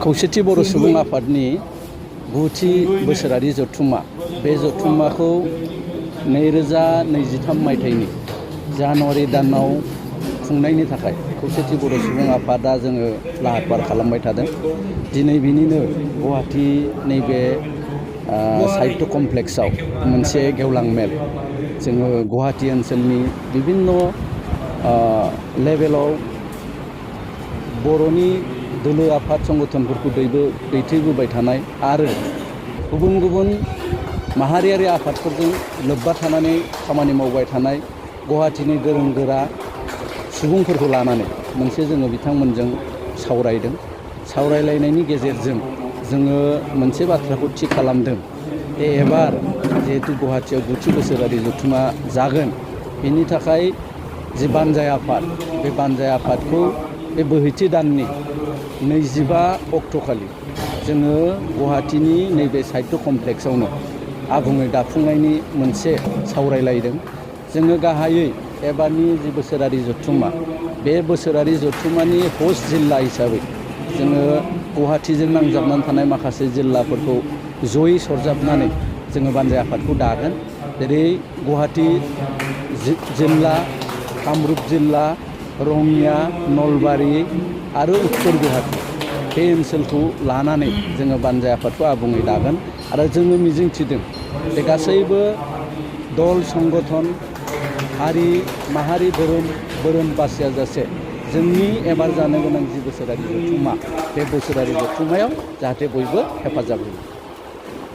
खौसेथि बर' सुबुं आफादनि 9थि बोसोरारि जथुम्मा बे जथुम्माखौ 2023 मायथाइनि जानुवारि दानाव खुंनायनि थाखाय खौसेथि बर' सुबुं आफादा जोङो लाहार फाहार खालामबाय थादों। दिनै बिनिनो गुवाहाटि नैबे साहित्य कमप्लेक्सआव मोनसे गेवलां मेल जोङो गुवाहाटि ओनसोलनि बिभिन्न लेभेलाव बर'नि दोलो आफाद संगठनफोरखौ दैथायबोबाय थानाय आरो गुबुन गुबुन माहारियारि आफादफोरजों लोब्बा थानानै खामानि मावबाय थानाय गुवाहाटिनि गोरों गोरा सुबुंफोरखौ लानानै मोनसे जोङो बिथांमोनजों सावरायदों। सावरायलायनायनि गेजेरजों जोङो मोनसे बाथ्राखौ थि खालामदों। एबार जिहेतु गुवाहाटियाव 9थि बोसोरारि जथुम्मा जागोन, बेनि थाखाय जि बानजाय आफाद, बे बानजाय आफादखौ बे बोहैथि दाननि 25 अक्ट'खालि जोङो गुवाहाटिनि नैबे साहित्य कमप्लेक्सआवनो आबुङै दाफुंनायनि मोनसे सावरायलायदों। जोङो गाहायै एबारनि जि बोसोरारि जथुम्मा, बे बोसोरारि जथुम्मानि हस्ट जिल्ला हिसाबै जोङो गुवाहाटिजों नांजाबनानै थानाय माखासे जिल्लाफोरखौ जयै सरजाबनानै जोङो बानजाय आफादखौ दागोन। जेरै गुवाहाटि जिल्ला, कामरुप जिल्ला, रङिया, नलबारि आरो उत्तर गुवाहाटि बे ओनसोलखौ लानानै जोङो बानजाय आफादखौ आबुङै दागोन। आरो जोङो मिजिंथिदों बे गासैबो दल संगठन हारि माहारि धोरोम बासियाजासे जोंनि एबार जानो गोनां जि बोसोरारि जथुम्मा, बे बोसोरारि जथुम्मायाव जाहाथे बयबो हेफाजाब होयो।